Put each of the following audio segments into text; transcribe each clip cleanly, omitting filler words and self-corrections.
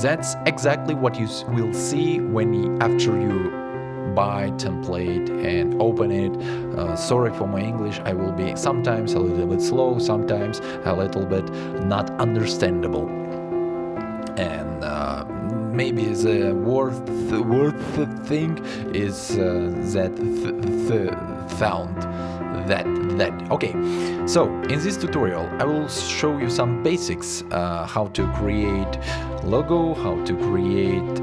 that's exactly what you will see after you buy template and open it. Sorry for my English, I will be sometimes a little bit slow, sometimes a little bit not understandable. And maybe the worst thing is that found that. Okay, so in this tutorial I will show you some basics, how to create logo, how to create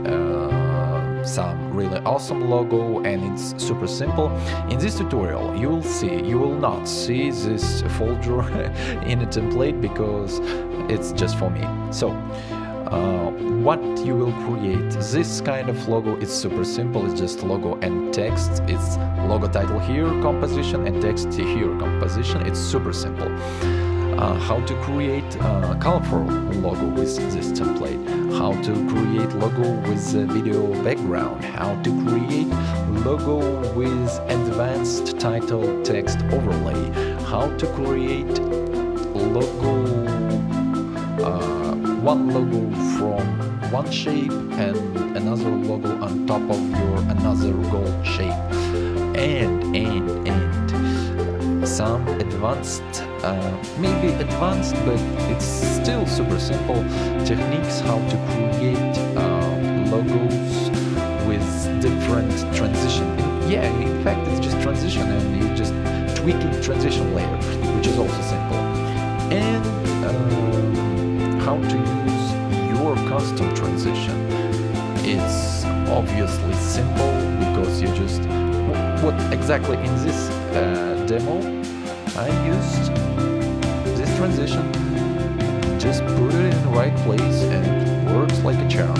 some really awesome logo, and it's super simple. In this tutorial you will not see this folder in a template because it's just for me. So what you will create, this kind of logo is super simple. It's just logo and text. It's logo title here, composition, and text here, composition. It's super simple. How to create a colorful logo with this template, how to create logo with a video background, how to create logo with advanced title text overlay, how to create logo, one logo from one shape and another logo on top of your another gold shape, and some advanced, maybe advanced, but it's still super simple techniques how to create logos with different transition. In fact it's just transition, and you just tweaking transition layer, which is also simple. And how to use your custom transition. It's obviously simple because you just what exactly in this demo I used this transition, just put it in the right place and it works like a charm.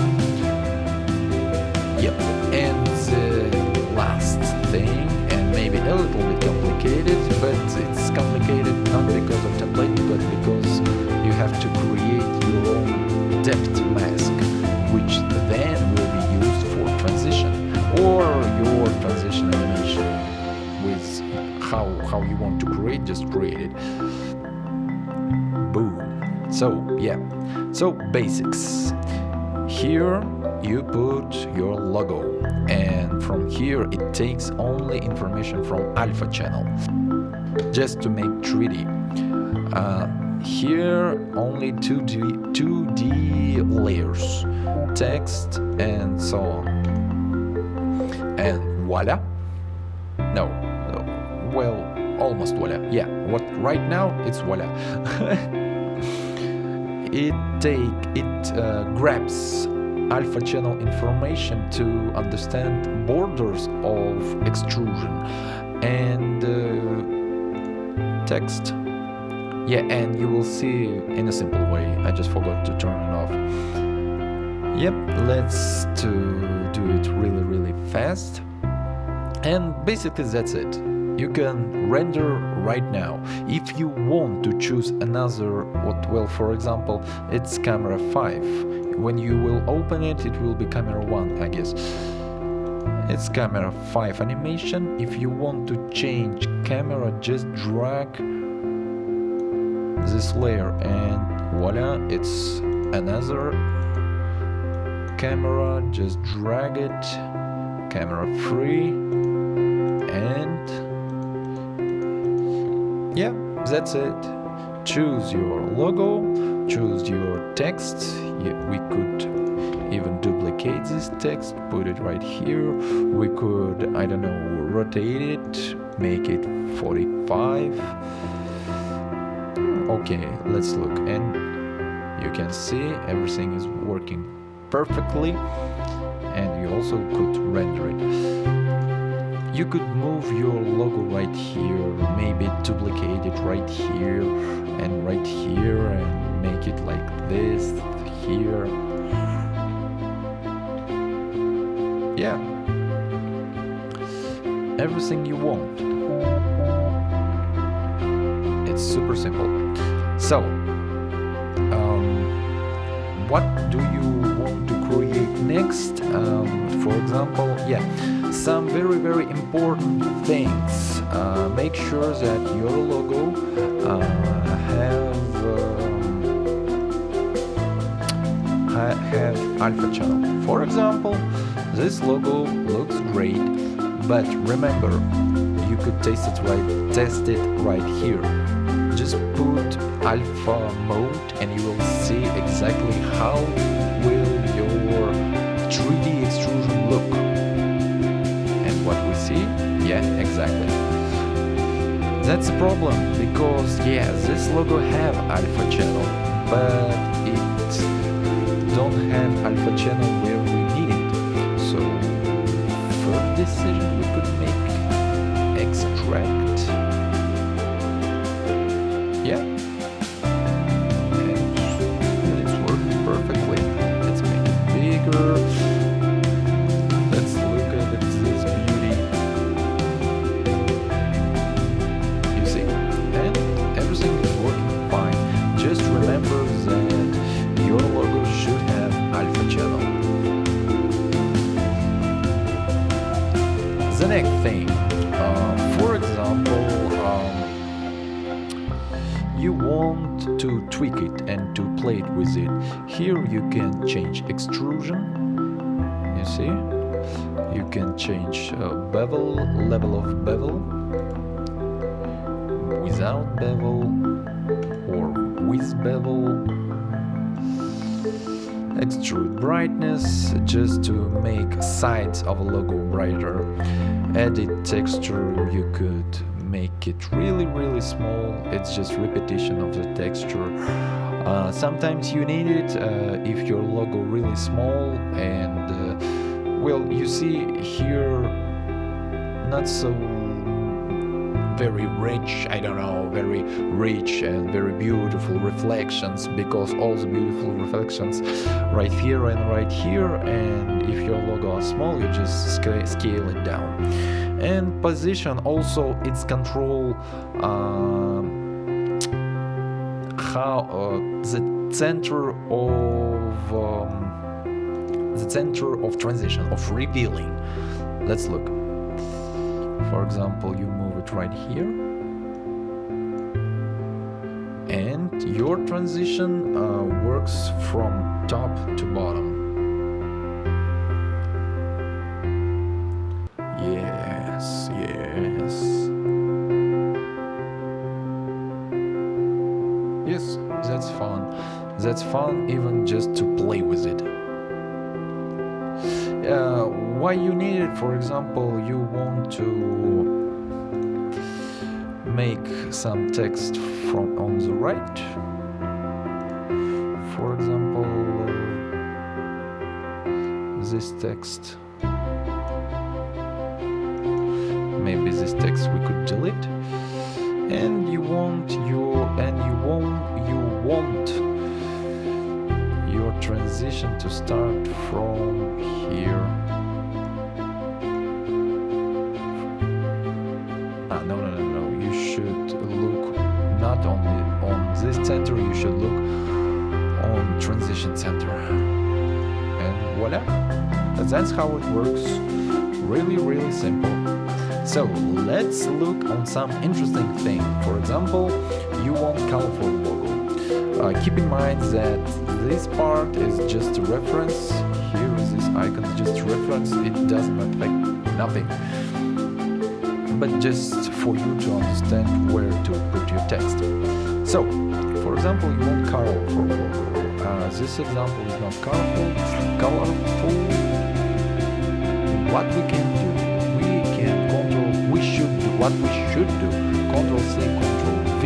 Yep. And the last thing, and maybe a little bit complicated, but it's complicated not because of template, but because you have to create your own depth mask, which then will be used for transition or your transition animation with how you want to create, just create it. Boom. So basics. Here you put your logo, and from here it takes only information from alpha channel just to make 3D. Here only 2D layers, text and so on, and voila. Well, almost voila. Yeah, what right now it's voila. It grabs alpha channel information to understand borders of extrusion and text. Yeah, and you will see in a simple way. I just forgot to turn it off. Yep, let's do it really fast. And basically that's it. You can render right now. If you want to choose another, for example, it's camera 5. When you will open it, it will be camera 1, I guess. It's camera 5 animation. If you want to change camera, just drag this layer and voila, it's another camera. Just drag it, camera 3, and yeah, that's it. Choose your logo, choose your text. We could even duplicate this text, put it right here. We could, I don't know, rotate it, make it 45. Okay, let's look, and you can see everything is working perfectly, and you also could render it. You could move your logo right here, maybe duplicate it right here, and make it like this here. Yeah, everything you want. It's super simple. So, what do you want to create next? For example, some very important things. Make sure that your logo have alpha channel. For example, this logo looks great, but remember, you could test it right here. Just put alpha mode and you will see exactly how will your 3D extrusion look. And what we see? Yeah, exactly. That's the problem, because yeah, this logo have alpha channel, but it don't have alpha channel where we need it. So first decision we could make extract. Yeah. And it's worked perfectly. Let's make it bigger. Let's look at this beauty. You see? And everything is working fine. Just remember that your logo should have alpha channel. The next thing, for example, you want to tweak it and to play it with it. Here you can change extrusion. You see? You can change bevel, level of bevel, without bevel, or with bevel. Extrude brightness, just to make sides of a logo brighter. Edit texture, you could make it really small. It's just repetition of the texture. Sometimes you need it if your logo really small, and well, you see here not so very rich, I don't know, very rich and very beautiful reflections, because all the beautiful reflections right here and right here, and if your logo is small, you just scale it down. And position also, it's control how the center of transition, of revealing. Let's look. For example, you move it right here, and your transition works from top to bottom. Yes. Yes, that's fun. That's fun even just to play with it. Why you need it? For example, you want to make some text from on the right. For example, this text. Maybe this text we could delete. And you want your transition to start from here. No. You should look not only on this center, you should look on transition center. And voila, that's how it works. Really simple. So let's look on some interesting thing. For example, you want colorful logo. Keep in mind that this part is just a reference. Here is this icon, just a reference. It doesn't affect nothing, but just for you to understand where to put your text. So, for example, you want colorful logo. This example is not colorful. What we can do? What we should do, Ctrl C, Ctrl V.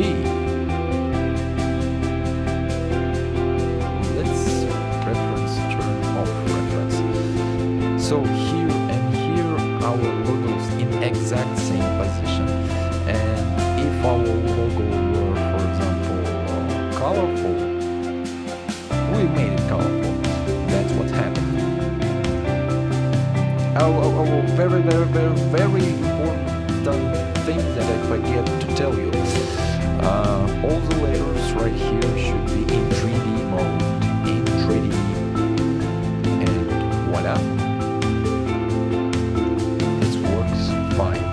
Let's turn off reference. So here and here, our logos in exact same position. And if our logo were, for example, colorful, we made it colorful. That's what happened. Very important thing that I forget to tell you. All the layers right here should be in 3D mode, in 3D, and voila, it works fine.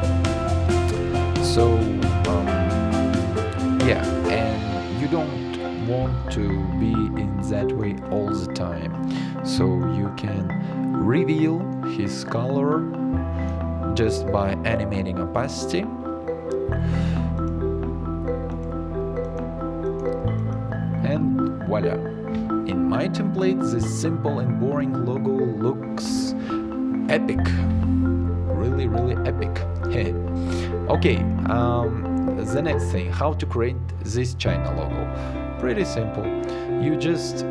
So yeah, and you don't want to be in that way all the time. So you can reveal his color just by animating opacity. And voila! In my template, this simple and boring logo looks epic. Really, really epic. Okay, the next thing, how to create this China logo. Pretty simple. You just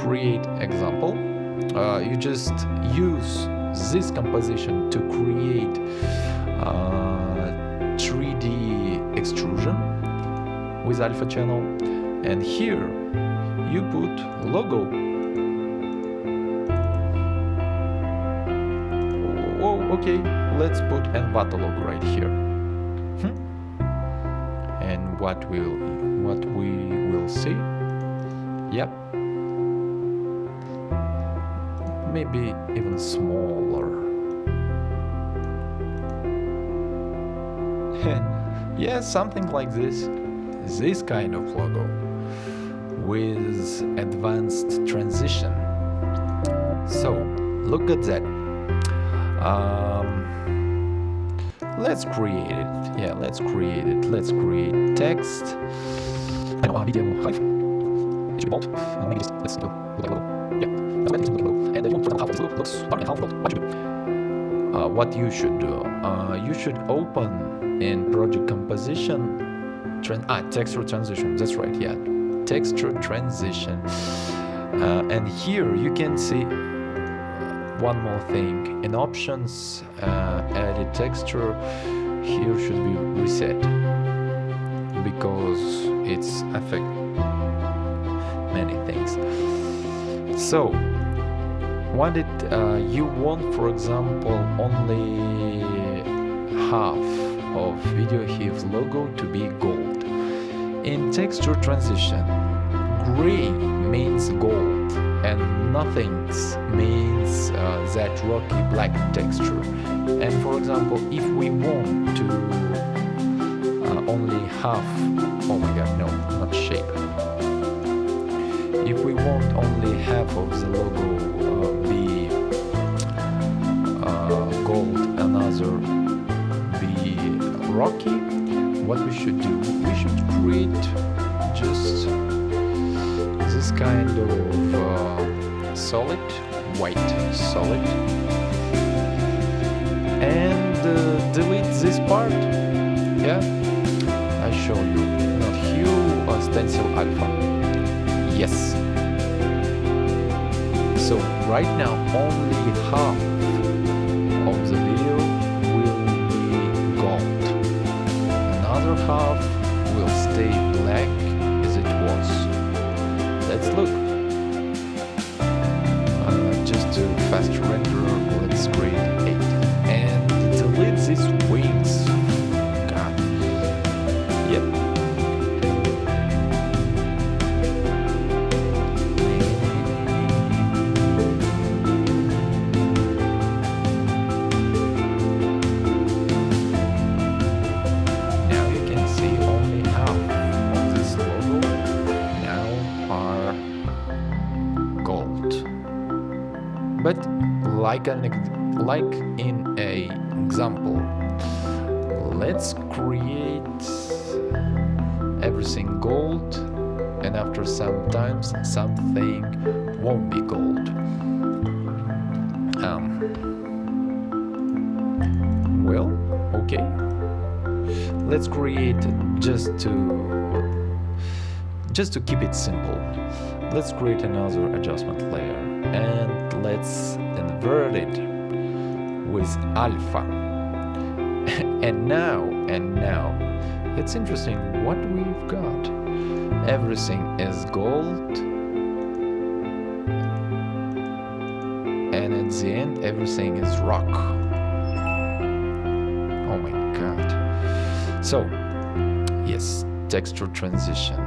create example. You just use this composition to create 3D extrusion with alpha channel, and here you put logo. Oh, okay, let's put ℓiηk logo right here. And what we will see? Yep. Maybe even smaller. Yeah, something like this. This kind of logo with advanced transition. So look at that. Let's create it. Yeah, let's create it. Let's create text. Video height. It should be bold. Maybe let's go. Yeah. And the one half looks 1.5 volt. What you do? What you should do? You should open in project composition. Texture transition. That's right. Yeah, texture transition. And here you can see one more thing. In options, edit texture. Here should be reset because it's affect many things. So, you want, for example, only half of video HEIV's logo to be gold. In texture transition, gray means gold and nothing means that rocky black texture. And for example, if we want to only half, oh my god, no, not shape. If we want only half of the logo be gold, another be rocky, what we should do? We should create just this kind of solid, white solid, and delete this part. Yeah, I show you. Not hue or stencil alpha. Yes. So right now only half of the video will be gold. Another half will stay black as it was. Let's look. Just to fast render, let's create 8 and delete these wings. God. Yep. But like in a example, let's create everything gold, and after some times something won't be gold. Well, okay. Let's create just to keep it simple. Let's create another adjustment layer and let's invert it with alpha. and now, it's interesting what we've got. Everything is gold, and at the end, everything is rock. Oh my god. So, yes, texture transition.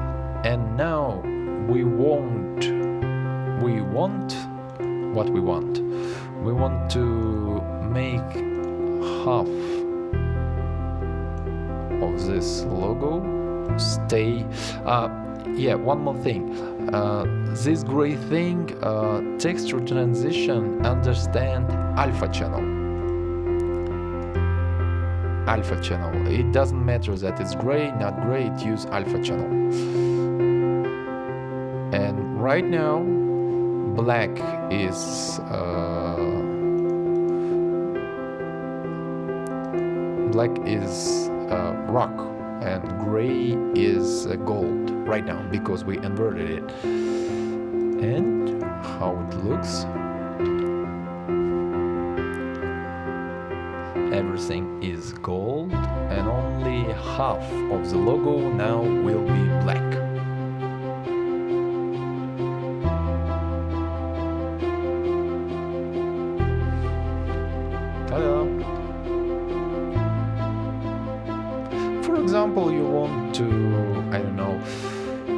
And now we want what we want. We want to make half of this logo stay. yeah, one more thing. This great thing, texture transition, understand alpha channel. Alpha channel. It doesn't matter that it's gray, not gray, it use alpha channel. And right now, black is rock, and gray is gold right now because we inverted it. And how it looks. Everything is gold, and only half of the logo now will be black. Ta-da! For example, you want to, I don't know,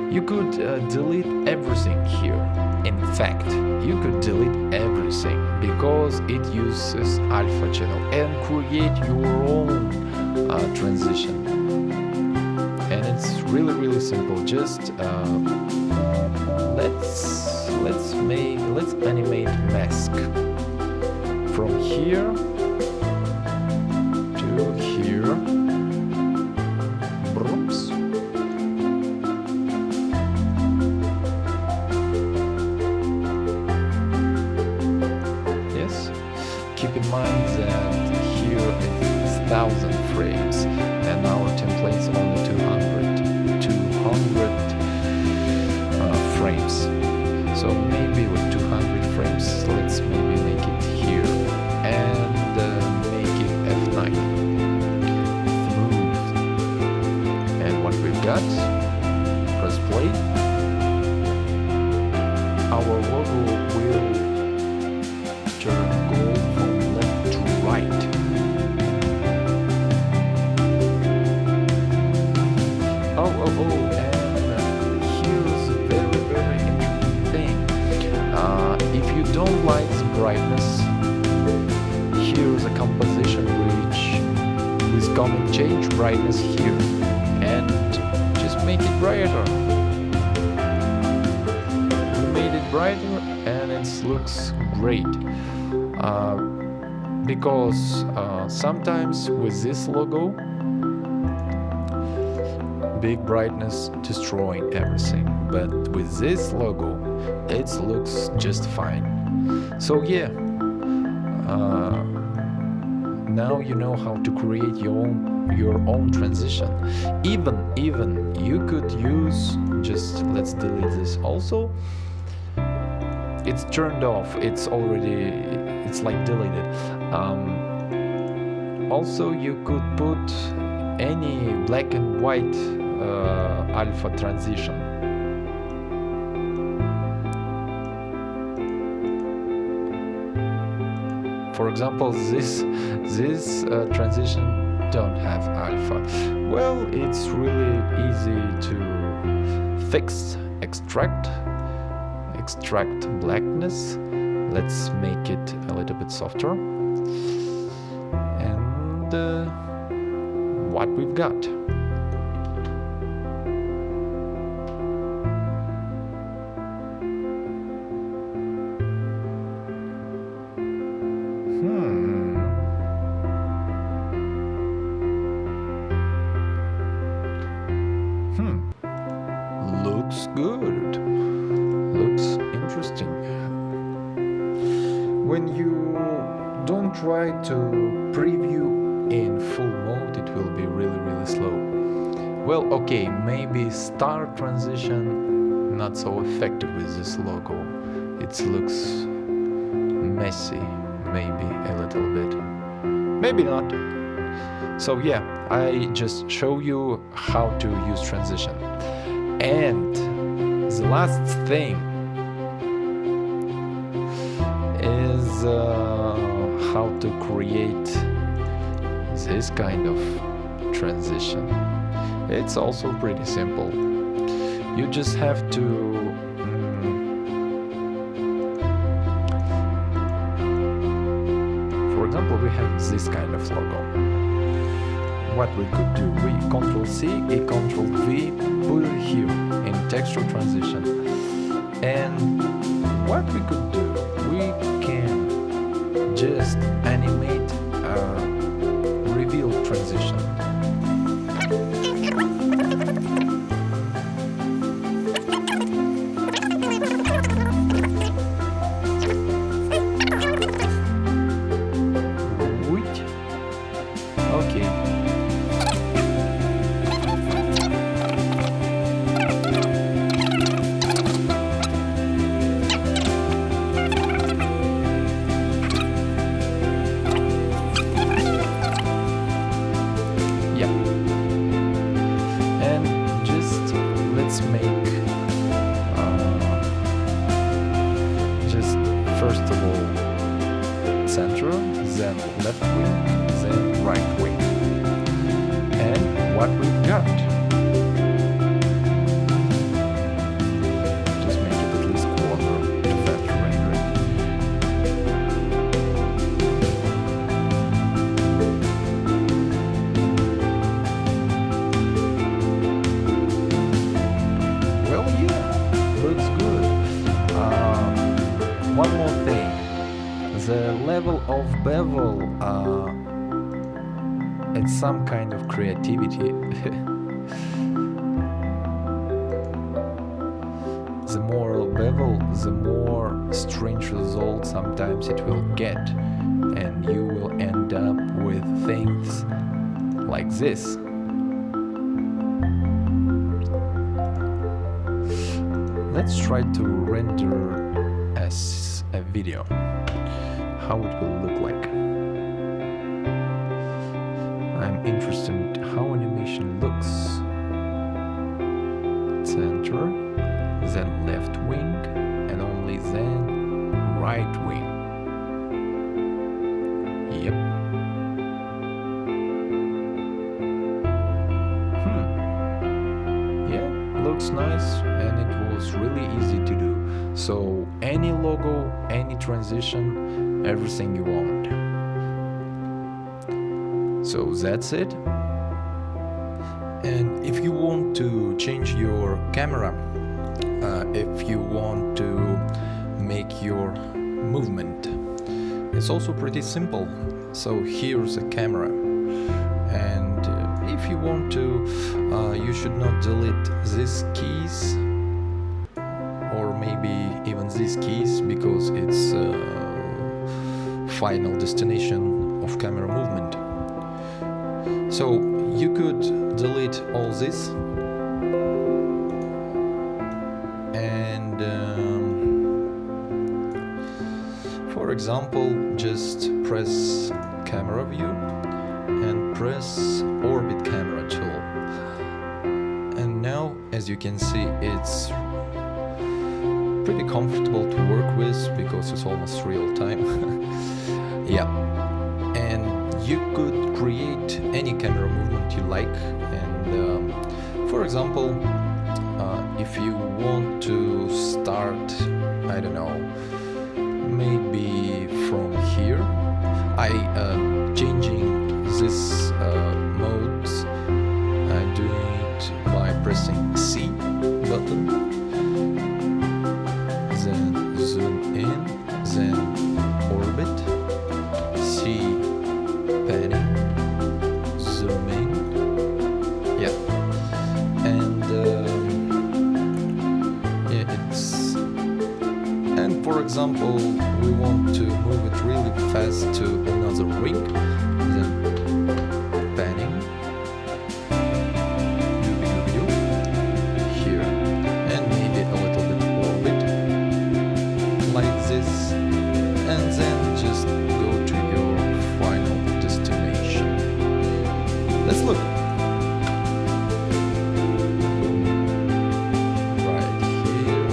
you could delete everything here. In fact, you could delete everything because it uses alpha channel and create your own transition. And it's really simple. Just let's animate mask from here to here. Oops. Yes. Keep in mind that here is 1,000 frames, and our template's only 200 frames. So maybe with 200 frames, let's maybe make it here and make it F9. Smooth. And what we've got, press play. Our logo will turn gold from left to right. And here's a very interesting thing. If you don't like the brightness, here's a composition bridge with common change brightness here, and just make it brighter. We made it brighter, and it looks great. Because sometimes with this logo, big brightness destroying everything, but with this logo it looks just fine. So yeah, now you know how to create your own transition. Even you could use, just let's delete this also. It's turned off, it's like deleted. Also you could put any black and white alpha transition. For example, this transition don't have alpha. Well, it's really easy to fix. Extract blackness. Let's make it a little bit softer. And what we've got. Looks good. Looks interesting. When you don't try to preview in full mode, it will be really slow. Well, okay, maybe star transition not so effective with this logo. It looks messy, maybe a little bit. Maybe not. So yeah, I just show you how to use transition. And the last thing is how to create this kind of transition. It's also pretty simple. You just have to for example, we have this kind of logo. what we could do, we Ctrl C, Ctrl V, put it here in texture transition. And what we could do, we can just animate a reveal transition. Okay. Yeah. And just let's make just first of all center, then left wing, then right wing. And what we've got. Just make it at least quarter to factor rendering. Well, yeah, looks good. One more thing. The level of bevel, it's some kind of creativity. The more bevel, the more strange result sometimes it will get, and you will end up with things like this. Let's try to render as a video how it will look like. I'm interested in how animation looks. Center, then left wing, and only then right wing. Yep. Yeah, looks nice, and it was really easy to do. So any logo, any transition, everything you want. So that's it. And if you want to change your camera, if you want to make your movement, it's also pretty simple. So here's a camera, and if you want to, you should not delete these keys, or maybe even these keys, because it's final destination of camera movement. So you could delete all this, and for example, just press camera view and press orbit camera tool. And now, as you can see, it's pretty comfortable to work with because it's almost real time. Yeah. And you could create any camera movement you like, and for example, if you want to start, I don't know, maybe from here, I changing this modes, I do it by pressing C button, then zoom in, then orbit, C panning, zooming, yeah, and yeah, it's, and for example, we want to move it really fast to another ring, then panning, here, and maybe a little bit orbit, like this, and then just go to your final destination. Let's look. Right here.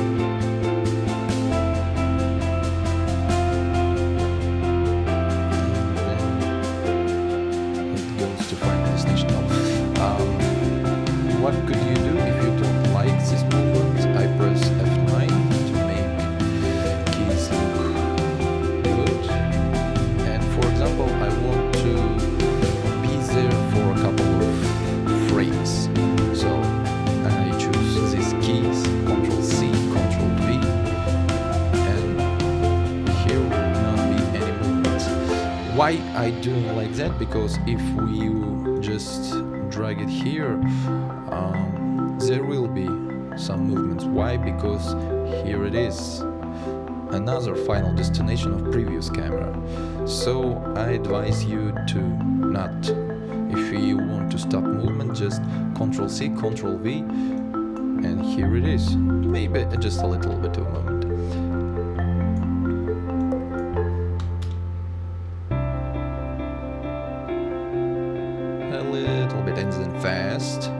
And then Why I doing like that? Because if we just drag it here, there will be some movements. Why? Because here it is, another final destination of previous camera. So I advise you to not. If you want to stop movement, just Ctrl+C, Ctrl+V, and here it is. Maybe just a little bit of movement. A little bit, and then fast.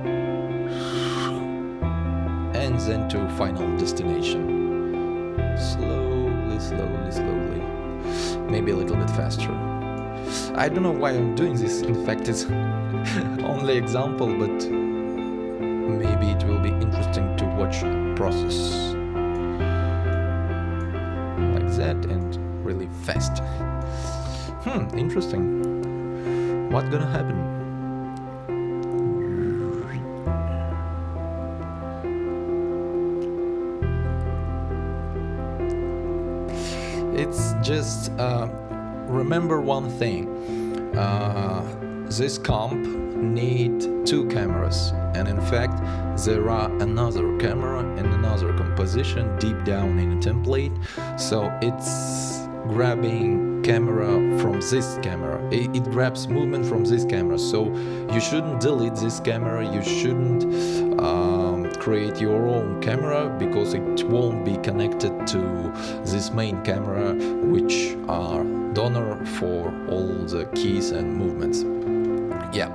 And then to final destination. Slowly, slowly, slowly. Maybe a little bit faster. I don't know why I'm doing this. In fact, it's only example, but maybe it will be interesting to watch the process like that and really fast. Interesting. What's gonna happen? It's just remember one thing. This comp need two cameras, and in fact there are another camera and another composition deep down in a template, so it's grabbing camera from this camera. It grabs movement from this camera, so you shouldn't delete this camera, you shouldn't create your own camera, because it won't be connected to this main camera, which are donor for all the keys and movements. Yeah,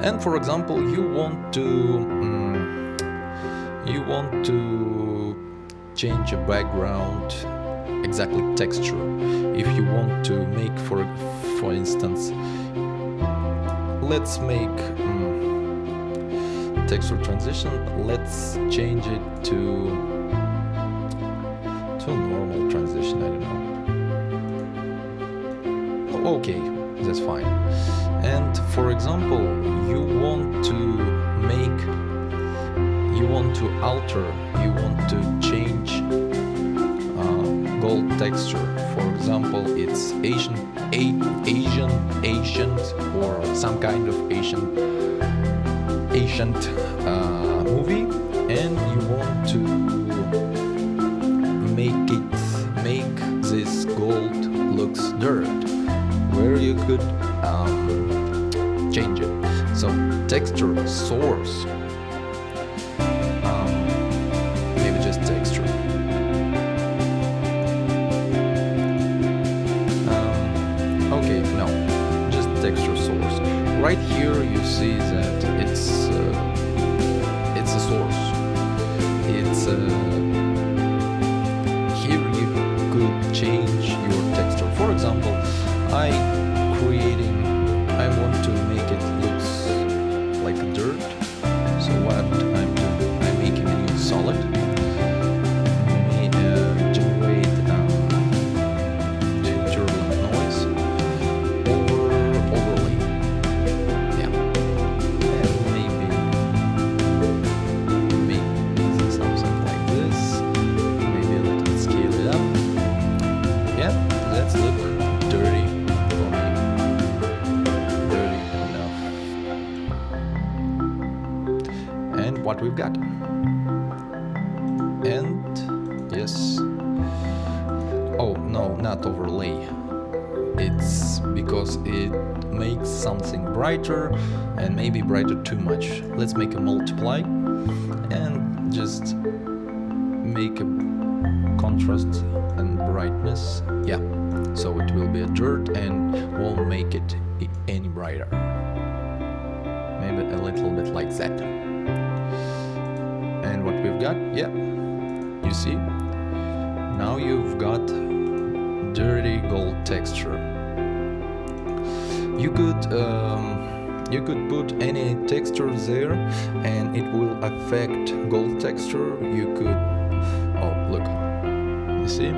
and for example, you want to change a background, exactly texture. If you want to make, for instance, let's make texture transition. Let's change it to normal transition. I don't know. Okay, that's fine. And for example, you want to alter, you want to change gold texture. For example, it's ancient or some kind of ancient movie, and you want to make this gold looks dirt, where you could change it. So texture source, maybe just texture. Okay, no, just texture source. Right here you see that it's a source. It's here you could change your texture. For example, I want to make it looks like dirt. So what I'm doing, I'm making a new solid. Let me generate turbulent noise overlay. Yeah, and maybe make something like this. Maybe a little scale it up. Yeah, let's look dirty. What we've got, and yes, oh no, not overlay, it's because it makes something brighter, and maybe brighter too much. Let's make a multiply and just make a contrast and brightness. Yeah, so it will be a dirt and won't make it any brighter. Maybe a little bit like that. And what we've got, yeah, you see, now you've got dirty gold texture. You could put any texture there and it will affect gold texture. You could, oh look, you see,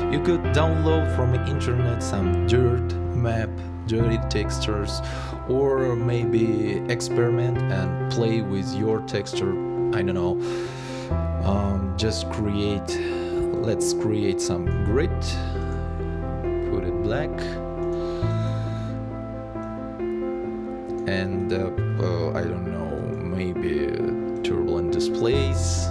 you could download from the internet some dirt map, dirty textures, or maybe experiment and play with your texture. I don't know, just let's create some grid, put it black, and I don't know, maybe turbulent displays.